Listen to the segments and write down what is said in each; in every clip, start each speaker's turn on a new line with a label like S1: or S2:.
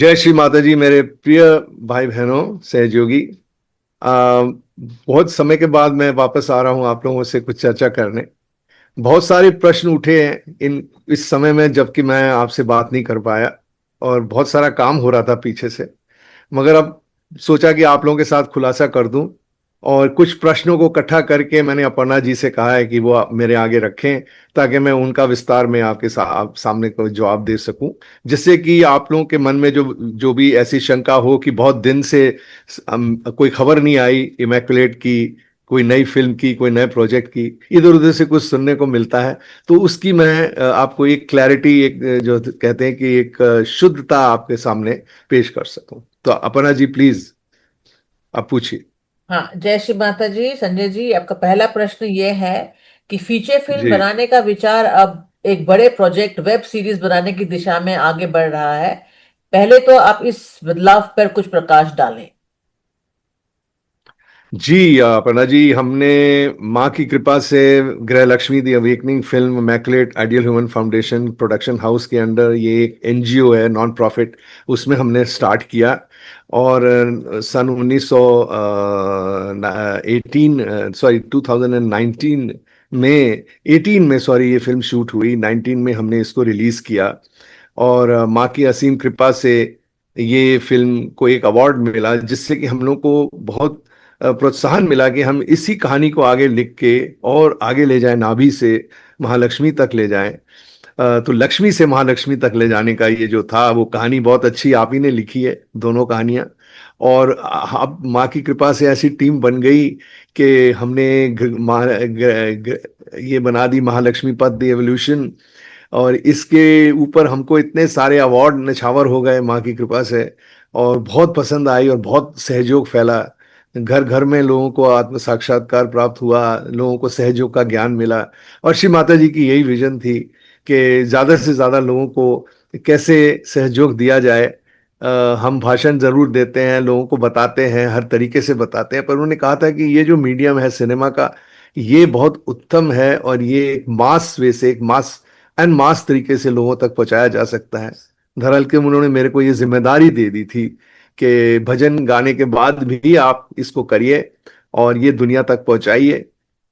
S1: जय श्री माता जी, मेरे प्रिय भाई बहनों, सहयोगी। बहुत समय के बाद मैं वापस आ रहा हूं आप लोगों से कुछ चर्चा करने। बहुत सारे प्रश्न उठे हैं इन इस समय में, जबकि मैं आपसे बात नहीं कर पाया और बहुत सारा काम हो रहा था पीछे से। मगर अब सोचा कि आप लोगों के साथ खुलासा कर दूं, और कुछ प्रश्नों को इकट्ठा करके मैंने अपर्णा जी से कहा है कि वो मेरे आगे रखें, ताकि मैं उनका विस्तार में आपके सामने को जवाब दे सकूं, जिससे कि आप लोगों के मन में जो जो भी ऐसी शंका हो कि बहुत दिन से कोई खबर नहीं आई इमैकुलेट की, कोई नई फिल्म की, कोई नए प्रोजेक्ट की, इधर उधर से कुछ सुनने को मिलता है, तो उसकी मैं आपको एक क्लैरिटी, एक जो कहते हैं कि एक शुद्धता आपके सामने पेश कर सकूं। तो अपर्णा जी, प्लीज आप पूछिए।
S2: हाँ, जय श्री माता जी। संजय जी, आपका पहला प्रश्न ये है कि फीचर फिल्म
S1: जी
S2: बनाने का विचार अब एक बड़े प्रोजेक्ट वेब सीरीज बनाने की दिशा में आगे बढ़ रहा है। पहले तो आप इस बदलाव पर कुछ प्रकाश डालें।
S1: जी, अपर्णा जी, हमने माँ की कृपा से गृह लक्ष्मी दी अवेकनिंग फिल्म मैकुलेट ideal human foundation production house के अंडर, ये एक एनजीओ है, नॉन प्रॉफिट, उसमें हमने स्टार्ट किया। और सन 1918 सॉरी 2019 में 18 में सॉरी ये फिल्म शूट हुई, 19 में हमने इसको रिलीज किया। और माँ की असीम कृपा से ये फिल्म को एक अवार्ड मिला, जिससे कि हम लोग को बहुत प्रोत्साहन मिला कि हम इसी कहानी को आगे लिख के और आगे ले जाएं, नाभि से महालक्ष्मी तक ले जाएं। तो लक्ष्मी से महालक्ष्मी तक ले जाने का ये जो था, वो कहानी बहुत अच्छी आप ही ने लिखी है, दोनों कहानियां। और अब माँ की कृपा से ऐसी टीम बन गई कि हमने ये बना दी महालक्ष्मी पथ द एवोल्यूशन। और इसके ऊपर हमको इतने सारे अवार्ड नछावर हो गए माँ की कृपा से, और बहुत पसंद आई और बहुत सहयोग फैला। घर घर में लोगों को आत्म साक्षात्कार प्राप्त हुआ, लोगों को सहयोग का ज्ञान मिला। और श्री माता जी की यही विजन थी कि ज्यादा से ज्यादा लोगों को कैसे सहयोग दिया जाए। हम भाषण जरूर देते हैं, लोगों को बताते हैं, हर तरीके से बताते हैं, पर उन्होंने कहा था कि ये जो मीडियम है सिनेमा का, ये बहुत उत्तम है, और ये एक मास वे से, एक मास एंड मास तरीके से लोगों तक पहुंचाया जा सकता है। धरल के उन्होंने मेरे को ये जिम्मेदारी दे दी थी कि भजन गाने के बाद भी आप इसको करिए और ये दुनिया तक पहुंचाइए।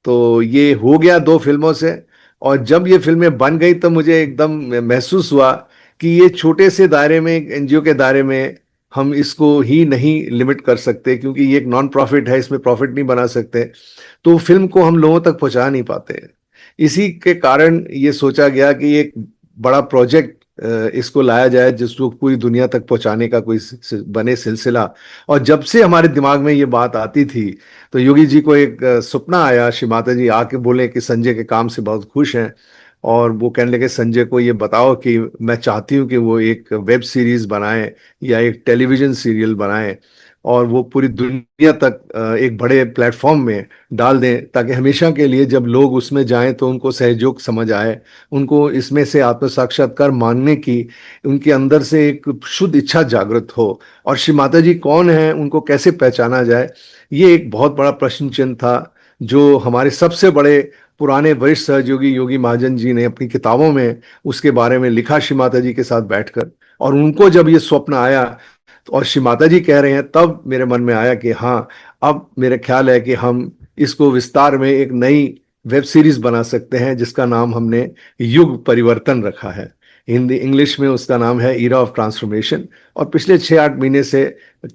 S1: तो ये हो गया 2 फिल्मों से। और जब ये फिल्में बन गई तो मुझे एकदम महसूस हुआ कि ये छोटे से दायरे में, एक एनजीओ के दायरे में, हम इसको ही नहीं लिमिट कर सकते, क्योंकि ये एक नॉन प्रॉफिट है, इसमें प्रॉफिट नहीं बना सकते, तो फिल्म को हम लोगों तक पहुंचा नहीं पाते। इसी के कारण ये सोचा गया कि एक बड़ा प्रोजेक्ट इसको लाया जाए, जिसको पूरी दुनिया तक पहुंचाने का कोई बने सिलसिला। और जब से हमारे दिमाग में ये बात आती थी, तो योगी जी को एक सपना आया, श्री माता जी आके बोले कि संजय के काम से बहुत खुश हैं, और वो कहने लगे संजय को ये बताओ कि मैं चाहती हूँ कि वो एक वेब सीरीज बनाए या एक टेलीविजन सीरियल बनाए, और वो पूरी दुनिया तक एक बड़े प्लेटफॉर्म में डाल दें, ताकि हमेशा के लिए जब लोग उसमें जाएं तो उनको सहयोग समझ आए, उनको इसमें से आत्म साक्षात्कार मांगने की उनके अंदर से एक शुद्ध इच्छा जागृत हो। और श्री माता जी कौन है, उनको कैसे पहचाना जाए, ये एक बहुत बड़ा प्रश्न चिन्ह था, जो हमारे सबसे बड़े पुराने वरिष्ठ सहयोगी योगी महाजन जी ने अपनी किताबों में उसके बारे में लिखा, श्री माता जी के साथ बैठकर। और उनको जब ये स्वप्न आया और श्री माता जी कह रहे हैं, तब मेरे मन में आया कि हाँ, अब मेरे ख्याल है कि हम इसको विस्तार में एक नई वेब सीरीज बना सकते हैं, जिसका नाम हमने युग परिवर्तन रखा है। हिंदी इंग्लिश में उसका नाम है ईरा ऑफ ट्रांसफॉर्मेशन। और पिछले 6-8 महीने से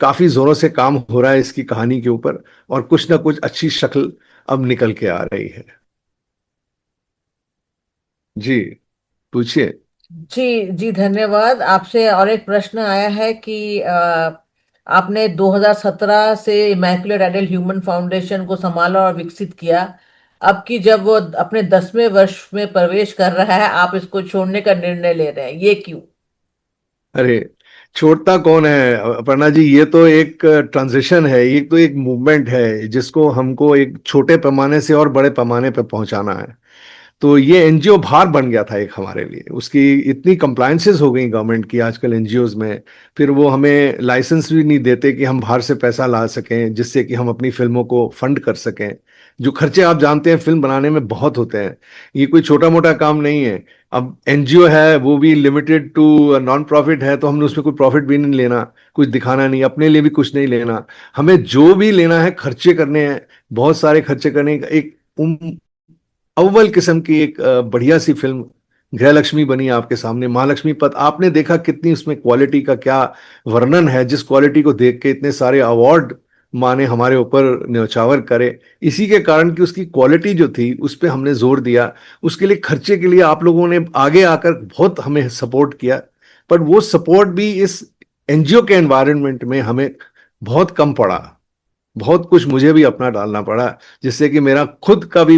S1: काफी जोरों से काम हो रहा है इसकी कहानी के ऊपर, और कुछ ना कुछ अच्छी शक्ल अब निकल के आ रही है। जी, पूछिए।
S2: जी जी, धन्यवाद। आपसे और एक प्रश्न आया है कि आपने 2017 से इमैक्युलेट आइडल ह्यूमन फाउंडेशन को संभाला और विकसित किया। अब की जब वो अपने 10वें वर्ष में प्रवेश कर रहा है, आप इसको छोड़ने का निर्णय ले रहे हैं, ये क्यों?
S1: अरे, छोड़ता कौन है अपर्णा जी, ये तो एक ट्रांजिशन है, ये तो एक मूवमेंट है, जिसको हमको एक छोटे पैमाने से और बड़े पैमाने पे पहुंचाना है। तो ये एनजीओ भार बन गया था एक हमारे लिए, उसकी इतनी कंप्लायंसेस हो गई गवर्नमेंट की आजकल एनजीओज में। फिर वो हमें लाइसेंस भी नहीं देते कि हम बाहर से पैसा ला सकें, जिससे कि हम अपनी फिल्मों को फंड कर सकें। जो खर्चे आप जानते हैं फिल्म बनाने में बहुत होते हैं, ये कोई छोटा मोटा काम नहीं है। अब एनजीओ है, वो भी लिमिटेड टू नॉन प्रॉफिट है, तो हमने उसमें कोई प्रॉफिट भी नहीं लेना, कुछ दिखाना नहीं, अपने लिए भी कुछ नहीं लेना। हमें जो भी लेना है खर्चे करने हैं, बहुत सारे खर्चे करने का। एक अव्वल किस्म की एक बढ़िया सी फिल्म गृहलक्ष्मी बनी आपके सामने, महालक्ष्मी पथ। आपने देखा कितनी उसमें क्वालिटी का क्या वर्णन है, जिस क्वालिटी को देख के इतने सारे अवार्ड माने हमारे ऊपर न्यौछावर करे। इसी के कारण कि उसकी क्वालिटी जो थी उस पर हमने जोर दिया। उसके लिए खर्चे के लिए आप लोगों ने आगे आकर बहुत हमें सपोर्ट किया, पर वो सपोर्ट भी इस एनजीओ के एनवायरनमेंट में हमें बहुत कम पड़ा। बहुत कुछ मुझे भी अपना डालना पड़ा, जिससे कि मेरा खुद का भी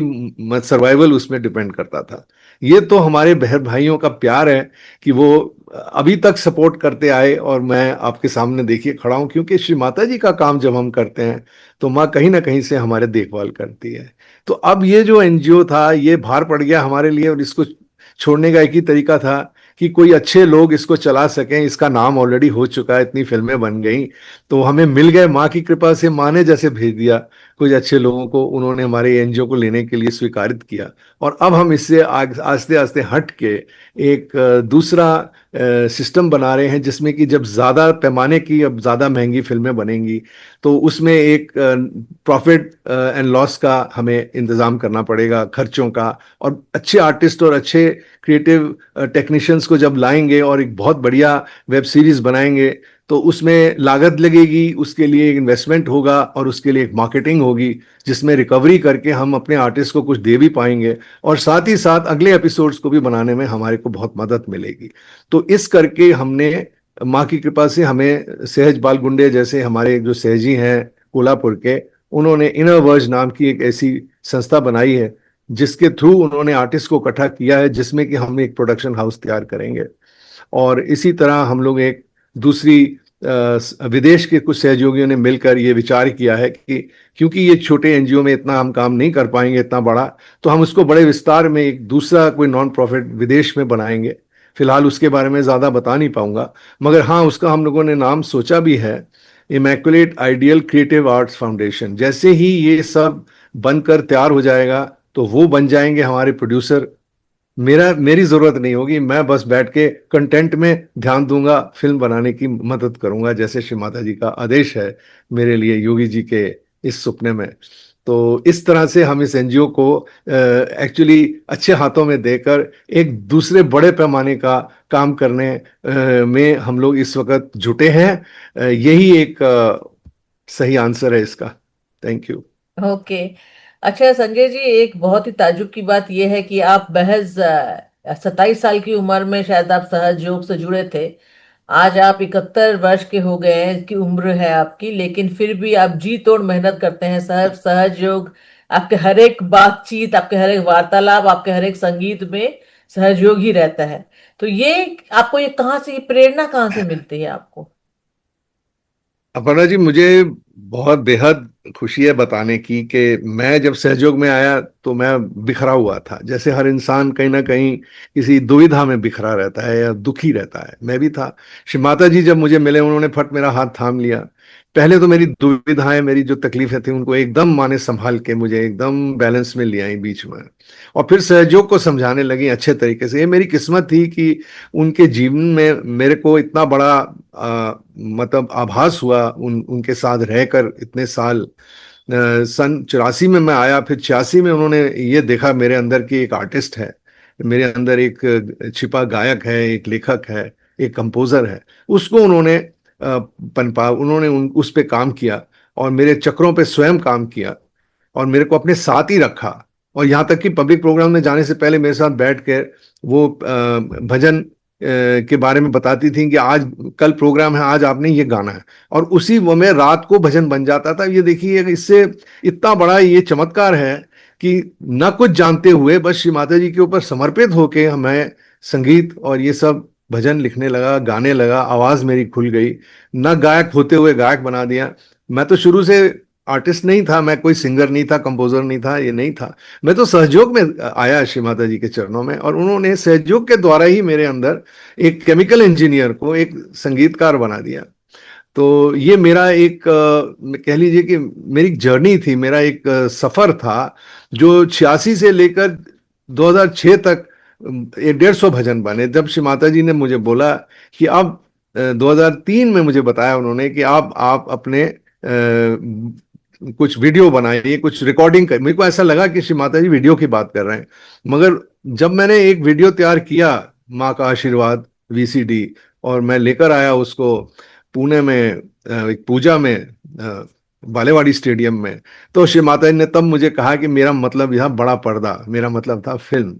S1: सर्वाइवल उसमें डिपेंड करता था। ये तो हमारे बहन भाइयों का प्यार है कि वो अभी तक सपोर्ट करते आए, और मैं आपके सामने देखिए खड़ा हूं, क्योंकि श्री माता जी का काम जब हम करते हैं तो माँ कहीं ना कहीं से हमारे देखभाल करती है। तो अब ये जो एनजीओ था ये भार पड़ गया हमारे लिए, और इसको छोड़ने का एक ही तरीका था कि कोई अच्छे लोग इसको चला सकें। इसका नाम ऑलरेडी हो चुका है, इतनी फिल्में बन गई, तो हमें मिल गए माँ की कृपा से। माँ ने जैसे भेज दिया कुछ अच्छे लोगों को, उन्होंने हमारे एनजीओ को लेने के लिए स्वीकारित किया। और अब हम इससे आस्ते आस्ते हट के एक दूसरा सिस्टम बना रहे हैं, जिसमें कि जब ज्यादा पैमाने की, अब ज्यादा महंगी फिल्में बनेंगी, तो उसमें एक प्रॉफिट एंड लॉस का हमें इंतजाम करना पड़ेगा, खर्चों का। और अच्छे आर्टिस्ट और अच्छे क्रिएटिव टेक्नीशियंस को जब लाएंगे और एक बहुत बढ़िया वेब सीरीज बनाएंगे, तो उसमें लागत लगेगी, उसके लिए एक इन्वेस्टमेंट होगा, और उसके लिए एक मार्केटिंग होगी, जिसमें रिकवरी करके हम अपने आर्टिस्ट को कुछ दे भी पाएंगे, और साथ ही साथ अगले एपिसोड्स को भी बनाने में हमारे को बहुत मदद मिलेगी। तो इस करके हमने, माँ की कृपा से, हमें सहज बालगुंडे जैसे हमारे जो सहजी हैं कोल्हापुर के, उन्होंने इनर वर्ज नाम की एक ऐसी संस्था बनाई है, जिसके थ्रू उन्होंने आर्टिस्ट को इकट्ठा किया है, जिसमें कि हम एक प्रोडक्शन हाउस तैयार करेंगे। और इसी तरह हम लोग एक दूसरी विदेश के कुछ सहयोगियों ने मिलकर ये विचार किया है कि क्योंकि ये छोटे एनजीओ में इतना हम काम नहीं कर पाएंगे इतना बड़ा, तो हम उसको बड़े विस्तार में एक दूसरा कोई नॉन प्रॉफिट विदेश में बनाएंगे। फिलहाल उसके बारे में ज़्यादा बता नहीं पाऊंगा, मगर हाँ, उसका हम लोगों ने नाम सोचा भी है, immaculate ideal creative arts foundation. जैसे ही ये सब बनकर तैयार हो जाएगा, तो वो बन जाएंगे हमारे प्रोड्यूसर। मेरी जरूरत नहीं होगी, मैं बस बैठ के कंटेंट में ध्यान दूंगा, फिल्म बनाने की मदद करूंगा, जैसे श्री माता जी का आदेश है मेरे लिए योगी जी के इस सपने में। तो इस तरह से हम इस एनजीओ को एक्चुअली अच्छे हाथों में देकर एक दूसरे बड़े पैमाने का काम करने में हम लोग इस वक्त जुटे हैं। यही एक सही आंसर है इसका। Thank you.
S2: ओके। अच्छा संजय जी, एक बहुत ही ताज्जुब की बात यह है कि आप महज 27 साल की उम्र में शायद आप सहयोग से जुड़े थे। आज आप 71 वर्ष के हो गए हैं की उम्र है आपकी, लेकिन फिर भी आप जी तोड़ मेहनत करते हैं। सहयोग, आपके हर एक बातचीत, आपके हर एक वार्तालाप, आपके हर एक संगीत में सहयोग ही रहता है। तो ये आपको, ये कहाँ से, ये प्रेरणा कहाँ से मिलती है आपको?
S1: अपर्णा जी, मुझे बहुत बेहद खुशी है बताने की कि मैं जब सहयोग में आया तो मैं बिखरा हुआ था, जैसे हर इंसान कहीं ना कहीं किसी दुविधा में बिखरा रहता है या दुखी रहता है, मैं भी था। श्री माता जी जब मुझे मिले, उन्होंने फट मेरा हाथ थाम लिया। पहले तो मेरी दुविधाएं, मेरी जो तकलीफें थी, उनको एकदम माने संभाल के मुझे एकदम बैलेंस में ले आई बीच में, और फिर सहयोग को समझाने लगी अच्छे तरीके से। ये मेरी किस्मत थी कि उनके जीवन में मेरे को इतना बड़ा मतलब आभास हुआ, उनके साथ रहकर इतने साल। सन 84 में मैं आया, फिर 86 में उन्होंने ये देखा मेरे अंदर कि एक आर्टिस्ट है, मेरे अंदर एक छिपा गायक है, एक लेखक है, एक कंपोजर है। उसको उन्होंने पनपा, उन्होंने उस पे काम किया, और मेरे चक्रों पे स्वयं काम किया, और मेरे को अपने साथ ही रखा। और यहाँ तक कि पब्लिक प्रोग्राम में जाने से पहले मेरे साथ बैठ के वो भजन के बारे में बताती थी कि आज कल प्रोग्राम है, आज आपने ये गाना है, और उसी वो में रात को भजन बन जाता था। ये देखिए, इससे इतना बड़ा ये चमत्कार है कि न कुछ जानते हुए बस श्री माता जी के ऊपर समर्पित होके मैं संगीत और ये सब भजन लिखने लगा, गाने लगा, आवाज मेरी खुल गई। न गायक होते हुए गायक बना दिया। मैं तो शुरू से आर्टिस्ट नहीं था, मैं कोई सिंगर नहीं था, कंपोजर नहीं था, ये नहीं था। मैं तो सहयोग में आया श्री माता जी के चरणों में, और उन्होंने सहयोग के द्वारा ही मेरे अंदर एक केमिकल इंजीनियर को एक संगीतकार बना दिया। तो ये मेरा एक कह लीजिए कि मेरी जर्नी थी, मेरा एक सफर था, जो 86 से लेकर 2006 तक ये 150 भजन बने। जब श्री माता जी ने मुझे बोला कि अब 2003 में मुझे बताया उन्होंने कि आप अपने कुछ वीडियो बनाइए, कुछ रिकॉर्डिंग कर। मेरे को ऐसा लगा कि श्री माता जी वीडियो की बात कर रहे हैं, मगर जब मैंने एक वीडियो तैयार किया, माँ का आशीर्वाद वीसीडी, और मैं लेकर आया उसको पुणे में एक पूजा में, बालेवाड़ी स्टेडियम में, तो श्री माता जी ने तब मुझे कहा कि मेरा मतलब यह बड़ा पर्दा, मेरा मतलब था फिल्म।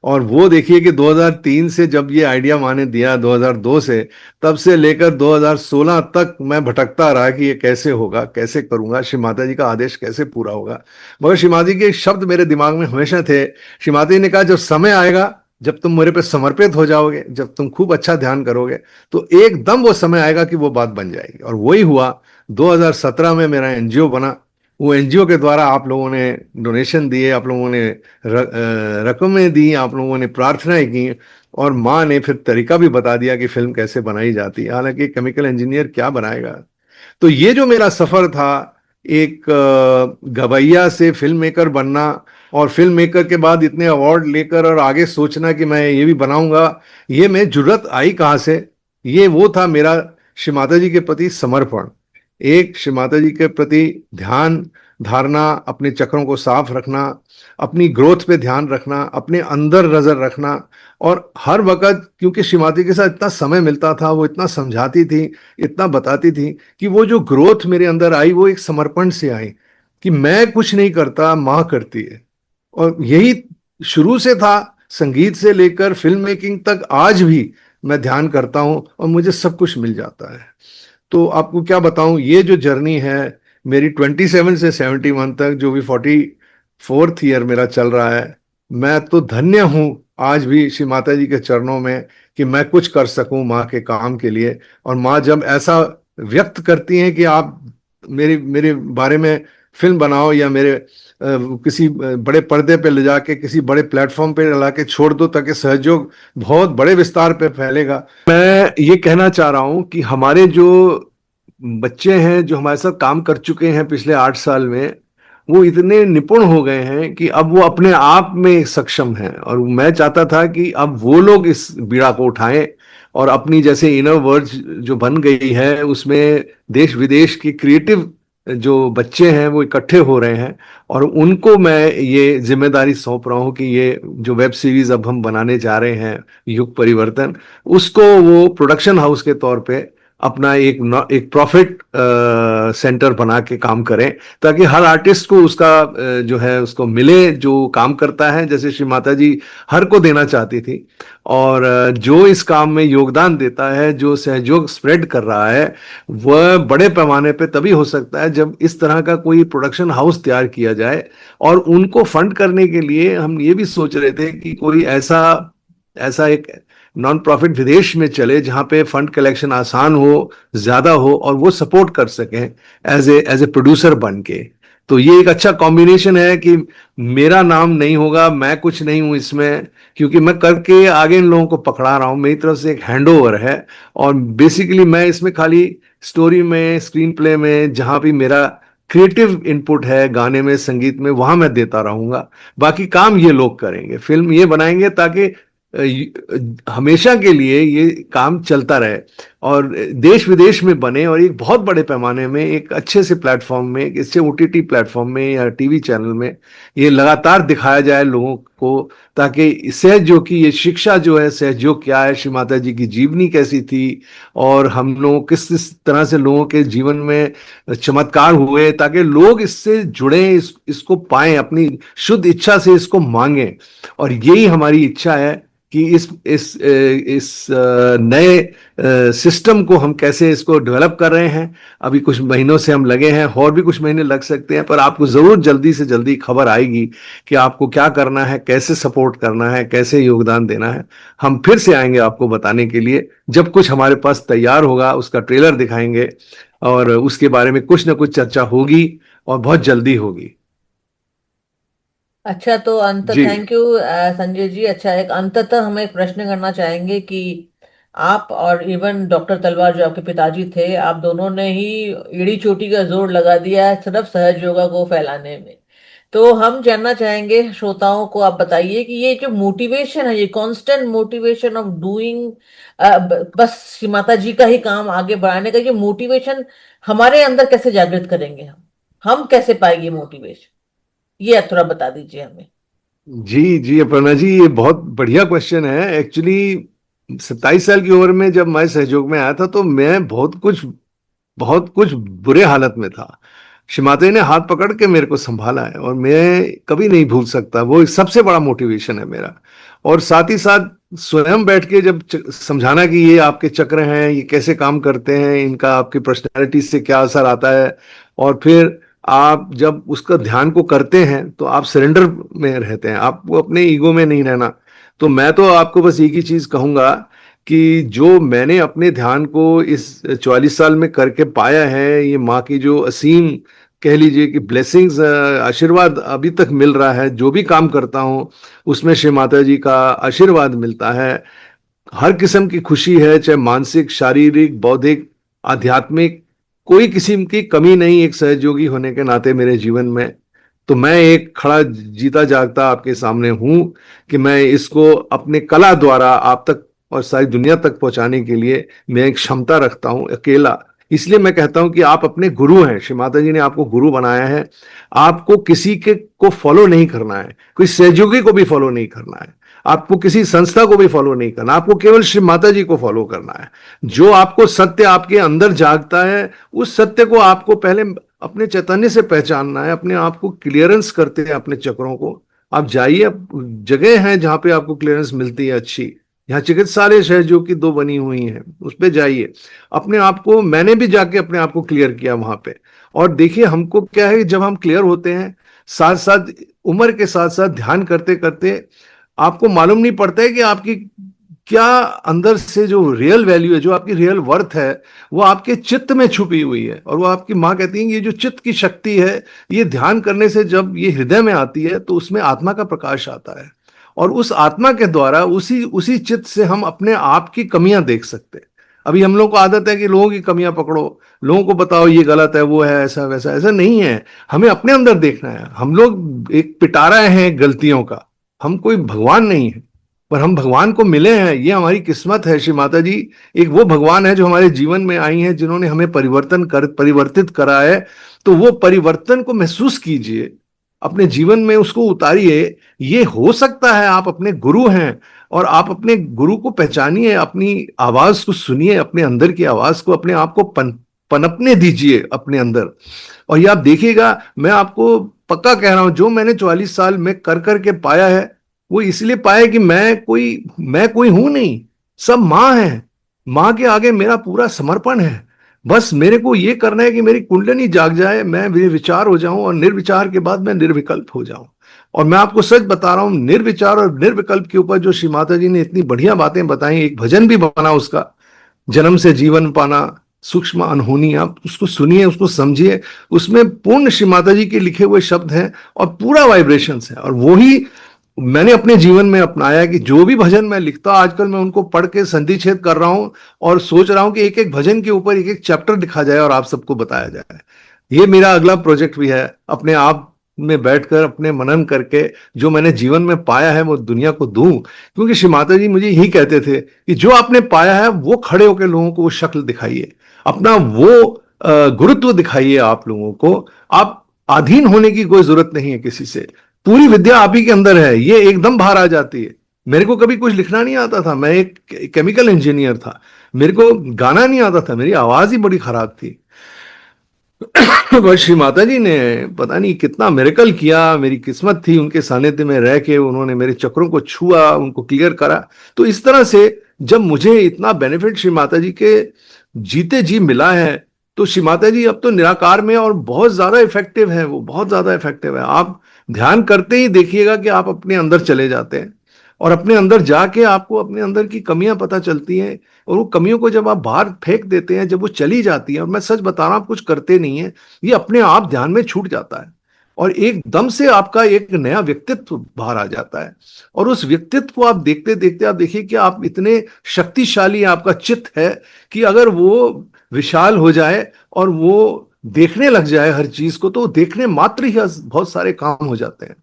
S1: और वो देखिए कि 2003 से जब ये आइडिया माने दिया, 2002 से, तब से लेकर 2016 तक मैं भटकता रहा कि ये कैसे होगा, कैसे करूंगा, श्री माता जी का आदेश कैसे पूरा होगा। मगर श्री माता जी के एक शब्द मेरे दिमाग में हमेशा थे। श्री माता जी ने कहा, जब समय आएगा, जब तुम मेरे पे समर्पित हो जाओगे, जब तुम खूब अच्छा ध्यान करोगे, तो एकदम वो समय आएगा कि वो बात बन जाएगी। और वही हुआ। 2017 में मेरा एनजीओ बना। वो एनजीओ के द्वारा आप लोगों ने डोनेशन दिए, आप लोगों ने रकमें दी, आप लोगों ने प्रार्थनाएं की, और माँ ने फिर तरीका भी बता दिया कि फिल्म कैसे बनाई जाती है। हालांकि केमिकल इंजीनियर क्या बनाएगा। तो ये जो मेरा सफर था, एक गवैया से फिल्म मेकर बनना, और फिल्म मेकर के बाद इतने अवार्ड लेकर और आगे सोचना कि मैं ये भी बनाऊंगा, ये मैं जुर्रत आई कहाँ से। ये वो था मेरा श्री माता जी के प्रति समर्पण, एक श्री माता जी के प्रति ध्यान धारणा, अपने चक्रों को साफ रखना, अपनी ग्रोथ पे ध्यान रखना, अपने अंदर नजर रखना। और हर वक्त, क्योंकि श्री माता जी के साथ इतना समय मिलता था, वो इतना समझाती थी, इतना बताती थी, कि वो जो ग्रोथ मेरे अंदर आई वो एक समर्पण से आई, कि मैं कुछ नहीं करता, माँ करती है। और यही शुरू से था, संगीत से लेकर फिल्म मेकिंग तक। आज भी मैं ध्यान करता हूं और मुझे सब कुछ मिल जाता है। तो आपको क्या बताऊं, ये जो जर्नी है मेरी 27 से 71 तक, जो भी 44th ईयर मेरा चल रहा है, मैं तो धन्य हूं आज भी श्री माता जी के चरणों में, कि मैं कुछ कर सकूं माँ के काम के लिए। और माँ जब ऐसा व्यक्त करती हैं कि आप मेरे मेरे बारे में फिल्म बनाओ, या मेरे किसी बड़े पर्दे पे ले जाके, किसी बड़े प्लेटफॉर्म पे ला के छोड़ दो, ताकि सहयोग बहुत बड़े विस्तार पे फैलेगा। मैं ये कहना चाह रहा हूं कि हमारे जो बच्चे हैं, जो हमारे साथ काम कर चुके हैं पिछले 8 साल में, वो इतने निपुण हो गए हैं कि अब वो अपने आप में सक्षम हैं। और मैं चाहता था कि अब वो लोग इस बीड़ा को उठाएं, और अपनी जैसे इनर वर्ल्ड जो बन गई है, उसमें देश विदेश की क्रिएटिव जो बच्चे हैं वो इकट्ठे हो रहे हैं। और उनको मैं ये जिम्मेदारी सौंप रहा हूँ कि ये जो वेब सीरीज अब हम बनाने जा रहे हैं, युग परिवर्तन, उसको वो प्रोडक्शन हाउस के तौर पे अपना एक प्रॉफिट सेंटर बना के काम करें, ताकि हर आर्टिस्ट को उसका जो है उसको मिले, जो काम करता है, जैसे श्री माता जी हर को देना चाहती थी। और जो इस काम में योगदान देता है, जो सहयोग स्प्रेड कर रहा है, वह बड़े पैमाने पे तभी हो सकता है जब इस तरह का कोई प्रोडक्शन हाउस तैयार किया जाए। और उनको फंड करने के लिए हम ये भी सोच रहे थे कि कोई ऐसा ऐसा एक नॉन प्रॉफिट विदेश में चले, जहां पे फंड कलेक्शन आसान हो, ज्यादा हो, और वो सपोर्ट कर सकें एज ए प्रोड्यूसर बन के। तो ये एक अच्छा कॉम्बिनेशन है कि मेरा नाम नहीं होगा, मैं कुछ नहीं हूं इसमें, क्योंकि मैं करके आगे इन लोगों को पकड़ा रहा हूं। मेरी तरफ से एक हैंडओवर है, और बेसिकली मैं इसमें खाली स्टोरी में, स्क्रीन प्ले में, जहां भी मेरा क्रिएटिव इनपुट है, गाने में, संगीत में, वहां मैं देता रहूंगा। बाकी काम ये लोग करेंगे, फिल्म ये बनाएंगे, ताकि हमेशा के लिए ये काम चलता रहे, और देश विदेश में बने, और एक बहुत बड़े पैमाने में, एक अच्छे से प्लेटफॉर्म में, एक अच्छे ओटीटी प्लेटफॉर्म में या टीवी चैनल में ये लगातार दिखाया जाए लोगों को, ताकि सहयोग की ये शिक्षा जो है, सहयोग क्या है, श्री माता जी की जीवनी कैसी थी, और हम लोग किस किस तरह से लोगों के जीवन में चमत्कार हुए, ताकि लोग इससे जुड़े, इसको पाएं, अपनी शुद्ध इच्छा से इसको मांगें। और यही हमारी इच्छा है कि इस नए सिस्टम को हम कैसे इसको डेवलप कर रहे हैं। अभी कुछ महीनों से हम लगे हैं, और भी कुछ महीने लग सकते हैं, पर आपको जरूर जल्दी से जल्दी खबर आएगी कि आपको क्या करना है, कैसे सपोर्ट करना है, कैसे योगदान देना है। हम फिर से आएंगे आपको बताने के लिए, जब कुछ हमारे पास तैयार होगा, उसका ट्रेलर दिखाएंगे, और उसके बारे में कुछ ना कुछ चर्चा होगी, और बहुत जल्दी होगी।
S2: अच्छा, तो अंत
S1: जी।
S2: Thank you Sanjay ji. अच्छा, एक अंततः हम एक प्रश्न करना चाहेंगे कि आप और इवन डॉक्टर तलवार जो आपके पिताजी थे, आप दोनों ने ही एड़ी चोटी का जोर लगा दिया है सिर्फ सहज योगा को फैलाने में। तो हम जानना चाहेंगे श्रोताओं को, आप बताइए कि ये जो मोटिवेशन है, ये कांस्टेंट मोटिवेशन ऑफ डूइंग, बस श्री माता जी का ही काम आगे बढ़ाने का, ये मोटिवेशन हमारे अंदर कैसे जागृत करेंगे? हम कैसे पाएंगे मोटिवेशन? ये थोड़ा बता दीजिए हमें।
S1: जी जी अपर्णा जी, ये बहुत बढ़िया क्वेश्चन है। एक्चुअली 27 साल की उम्र में जब मैं सहयोग में आया था तो मैं बहुत कुछ बुरे हालत में था। शिमाते ने हाथ पकड़ के मेरे को संभाला है और मैं कभी नहीं भूल सकता। वो सबसे बड़ा मोटिवेशन है मेरा। और साथ ही साथ स्वयं बैठ के जब समझाना कि ये आपके चक्र हैं, ये कैसे काम करते हैं, इनका आपकी पर्सनैलिटी से क्या असर आता है, और फिर आप जब उसका ध्यान को करते हैं तो आप सरेंडर में रहते हैं, आपको अपने ईगो में नहीं रहना। तो मैं तो आपको बस एक ही चीज कहूंगा कि जो मैंने अपने ध्यान को इस 44 साल में करके पाया है, ये माँ की जो असीम, कह लीजिए कि ब्लेसिंग्स, आशीर्वाद अभी तक मिल रहा है। जो भी काम करता हूँ उसमें श्री माता जी का आशीर्वाद मिलता है। हर किस्म की खुशी है, चाहे मानसिक, शारीरिक, बौद्धिक, आध्यात्मिक, कोई किस्म की कमी नहीं एक सहयोगी होने के नाते मेरे जीवन में। तो मैं एक खड़ा जीता जागता आपके सामने हूं कि मैं इसको अपने कला द्वारा आप तक और सारी दुनिया तक पहुंचाने के लिए मैं एक क्षमता रखता हूं अकेला। इसलिए मैं कहता हूं कि आप अपने गुरु हैं, श्री माता जी ने आपको गुरु बनाया है। आपको किसी के को फॉलो नहीं करना है, कोई सहयोगी को भी फॉलो नहीं करना है, आपको किसी संस्था को भी फॉलो नहीं करना, आपको केवल श्री माता जी को फॉलो करना है। जो आपको सत्य आपके अंदर जागता है, उस सत्य को आपको पहले अपने चैतन्य से पहचानना है, अपने आप को क्लियरेंस करते हैं अपने चक्रों को। आप जाइए, जगह है जहां पे आपको क्लियरेंस मिलती है अच्छी, यहाँ चिकित्सालय शहर जो कि 2 बनी हुई हैं, उस पे जाइए। अपने आप को, मैंने भी जाके अपने आप को क्लियर किया वहां पे। और देखिए हमको क्या है, जब हम क्लियर होते हैं, साथ साथ उम्र के साथ साथ ध्यान करते करते आपको मालूम नहीं पड़ता है कि आपकी क्या अंदर से जो रियल वैल्यू है, जो आपकी रियल वर्थ है, वो आपके चित्त में छुपी हुई है। और वो आपकी माँ कहती है कि ये जो चित्त की शक्ति है, ये ध्यान करने से जब ये हृदय में आती है तो उसमें आत्मा का प्रकाश आता है। और उस आत्मा के द्वारा, उसी उसी चित्त से हम अपने आप की कमियां देख सकते हैं। अभी हम लोग को आदत है कि लोगों की कमियां पकड़ो, लोगों को बताओ ये गलत है, वो है ऐसा वैसा। ऐसा नहीं है, हमें अपने अंदर देखना है। हम लोग एक पिटारा हैं गलतियों का, हम कोई भगवान नहीं है। पर हम भगवान को मिले हैं, ये हमारी किस्मत है। श्री माता जी एक वो भगवान है जो हमारे जीवन में आई हैं, जिन्होंने हमें परिवर्तित करा है। तो वो परिवर्तन को महसूस कीजिए, अपने जीवन में उसको उतारिए। ये हो सकता है, आप अपने गुरु हैं और आप अपने गुरु को पहचानिए, अपनी आवाज को सुनिए, अपने अंदर की आवाज को, अपने आप को पनपने दीजिए अपने अंदर। और ये आप देखिएगा, मैं आपको पक्का कह रहा हूं, जो मैंने 44 साल में कर करके पाया है, वो इसलिए पाया कि मैं कोई हूं नहीं, सब माँ है। माँ के आगे मेरा पूरा समर्पण है। बस मेरे को ये करना है कि मेरी कुंडली जाग जाए, मैं निर्विचार हो जाऊं, और निर्विचार के बाद मैं निर्विकल्प हो जाऊं। और मैं आपको सच बता रहा हूं, निर्विचार और निर्विकल्प के ऊपर जो श्री माता जी ने इतनी बढ़िया बातें बताई, एक भजन भी बना उसका, जन्म से जीवन पाना, सूक्ष्म अनहोनी। आप उसको सुनिए, उसको समझिए। उसमें पूर्ण श्री माता जी के लिखे हुए शब्द हैं और पूरा वाइब्रेशंस है। और वही मैंने अपने जीवन में अपनाया कि जो भी भजन मैं लिखता हूं आजकल, मैं उनको पढ़ के संधि छेद कर रहा हूं और सोच रहा हूं कि एक एक भजन के ऊपर एक एक चैप्टर लिखा जाए और आप सबको बताया जाए। ये मेरा अगला प्रोजेक्ट भी है, अपने आप में बैठकर अपने मनन करके जो मैंने जीवन में पाया है वो दुनिया को दूं। क्योंकि श्री माता जी मुझे यही कहते थे कि जो आपने पाया है वो खड़े होकर लोगों को वो शक्ल दिखाइए, अपना वो गुरुत्व दिखाइए आप लोगों को। आप अधीन होने की कोई जरूरत नहीं है किसी से। पूरी विद्या आप ही के अंदर है, ये एकदम बाहर आ जाती है। मेरे को कभी कुछ लिखना नहीं आता था, मैं एक केमिकल इंजीनियर था, मेरे को गाना नहीं आता था, मेरी आवाज ही बड़ी खराब थी। बस श्री माता जी ने पता नहीं कितना मिरेकल किया, मेरी किस्मत थी उनके सानिध्य में रह के, उन्होंने मेरे चक्रों को छुआ, उनको क्लियर करा। तो इस तरह से जब मुझे इतना बेनिफिट श्री माता जी के जीते जी मिला है, तो श्री माता जी अब तो निराकार में और बहुत ज्यादा इफेक्टिव है, वो बहुत ज्यादा इफेक्टिव है। आप ध्यान करते ही देखिएगा कि आप अपने अंदर चले जाते हैं, और अपने अंदर जाके आपको अपने अंदर की कमियां पता चलती हैं। और वो कमियों को जब आप बाहर फेंक देते हैं, जब वो चली जाती है, और मैं सच बता रहा हूं, आप कुछ करते नहीं है, ये अपने आप ध्यान में छूट जाता है और एकदम से आपका एक नया व्यक्तित्व बाहर आ जाता है। और उस व्यक्तित्व को आप देखते देखते आप देखिए कि आप इतने शक्तिशाली आपका चित्त है कि अगर वो विशाल हो जाए और वो देखने लग जाए हर चीज को, तो देखने मात्र ही बहुत सारे काम हो जाते हैं।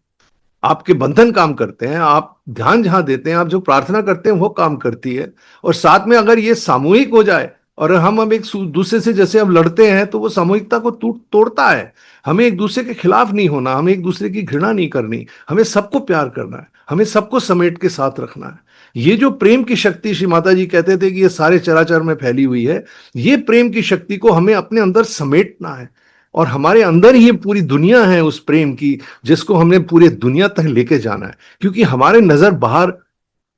S1: आपके बंधन काम करते हैं, आप ध्यान जहां देते हैं, आप जो प्रार्थना करते हैं वो काम करती है। और साथ में अगर ये सामूहिक हो जाए और हम अब एक दूसरे से जैसे हम लड़ते हैं, तो वो सामूहिकता को तोड़ता है। हमें एक दूसरे के खिलाफ नहीं होना, हमें एक दूसरे की घृणा नहीं करनी, हमें सबको प्यार करना है, हमें सबको समेट के साथ रखना है। ये जो प्रेम की शक्ति श्री माता जी कहते थे कि ये सारे चराचर में फैली हुई है, ये प्रेम की शक्ति को हमें अपने अंदर समेटना है। और हमारे अंदर ही पूरी दुनिया है उस प्रेम की, जिसको हमने पूरे दुनिया तक लेके जाना है। क्योंकि हमारे नजर बाहर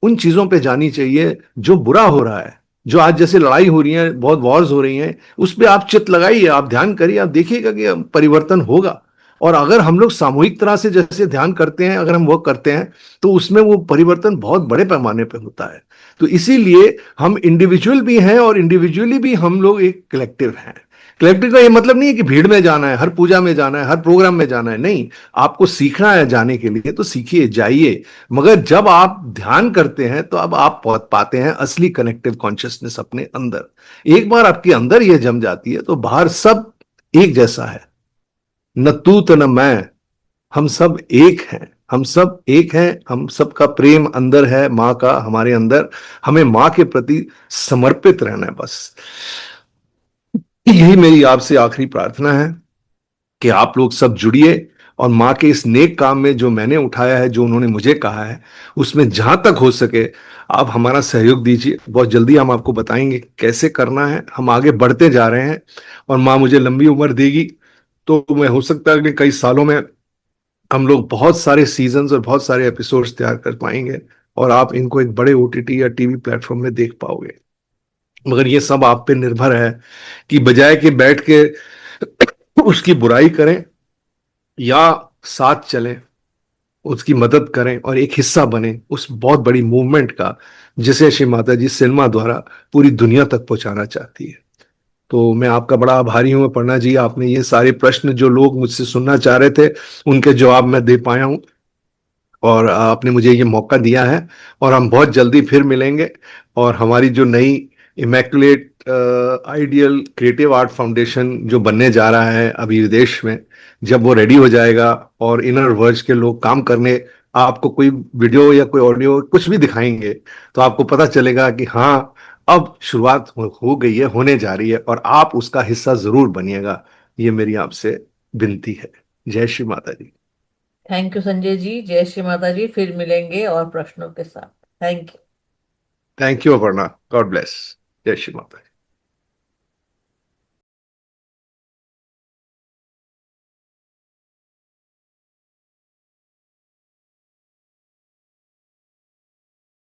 S1: उन चीजों पे जानी चाहिए जो बुरा हो रहा है। जो आज जैसे लड़ाई हो रही है, बहुत वॉर्स हो रही हैं, उस पे आप चित लगाइए, आप ध्यान करिए, आप देखिएगा कि परिवर्तन होगा। और अगर हम लोग सामूहिक तरह से जैसे ध्यान करते हैं, अगर हम वो करते हैं, तो उसमें वो परिवर्तन बहुत बड़े पैमाने पे होता है। तो इसीलिए हम इंडिविजुअल भी हैं और इंडिविजुअली भी हम लोग एक कलेक्टिव हैं। कलेक्टिव का ये मतलब नहीं है कि भीड़ में जाना है, हर पूजा में जाना है, हर प्रोग्राम में जाना है, नहीं। आपको सीखना है जाने के लिए तो सीखिए, जाइए। मगर जब आप ध्यान करते हैं, तो अब आप पाते हैं असली कनेक्टिव कॉन्शियसनेस अपने अंदर। एक बार आपके अंदर यह जम जाती है, तो बाहर सब एक जैसा है। न तू तो न मैं, हम सब एक हैं। हम सब एक हैं, हम सबका प्रेम अंदर है, मां का हमारे अंदर। हमें मां के प्रति समर्पित रहना है बस। यही मेरी आपसे आखिरी प्रार्थना है कि आप लोग सब जुड़िए और माँ के इस नेक काम में जो मैंने उठाया है, जो उन्होंने मुझे कहा है, उसमें जहां तक हो सके आप हमारा सहयोग दीजिए। बहुत जल्दी हम आपको बताएंगे कैसे करना है। हम आगे बढ़ते जा रहे हैं और माँ मुझे लंबी उम्र देगी, तो मैं हो सकता है कि कई सालों में हम लोग बहुत सारे सीजन्स और बहुत सारे एपिसोड्स तैयार कर पाएंगे और आप इनको एक बड़े ओटीटी या टीवी प्लेटफॉर्म में देख पाओगे। मगर ये सब आप पे निर्भर है कि बजाय कि बैठ के उसकी बुराई करें, या साथ चलें, उसकी मदद करें और एक हिस्सा बने उस बहुत बड़ी मूवमेंट का, जिसे श्री माता जी सिनेमा द्वारा पूरी दुनिया तक पहुंचाना चाहती है। तो मैं आपका बड़ा आभारी हूं अपर्णा जी, आपने ये सारे प्रश्न जो लोग मुझसे सुनना चाह रहे थे, उनके जवाब मैं दे पाया हूं। और आपने मुझे ये मौका दिया है। और हम बहुत जल्दी फिर मिलेंगे। और हमारी जो नई immaculate ideal creative art foundation जो बनने जा रहा है अभी विदेश में, जब वो रेडी हो जाएगा और इनर वर्ल्ड के लोग काम करने आपको कोई वीडियो या कोई ऑडियो कुछ भी दिखाएंगे, तो आपको पता चलेगा कि हाँ, अब शुरुआत हो गई है, होने जा रही है, और आप उसका हिस्सा जरूर बनिएगा। ये मेरी आपसे विनती है। जय श्री माता जी।
S2: Thank you Sanjay ji. जय श्री माता जी। फिर मिलेंगे और प्रश्नों के साथ। Thank you.
S1: Thank you Aparna, God bless. जय श्री माता।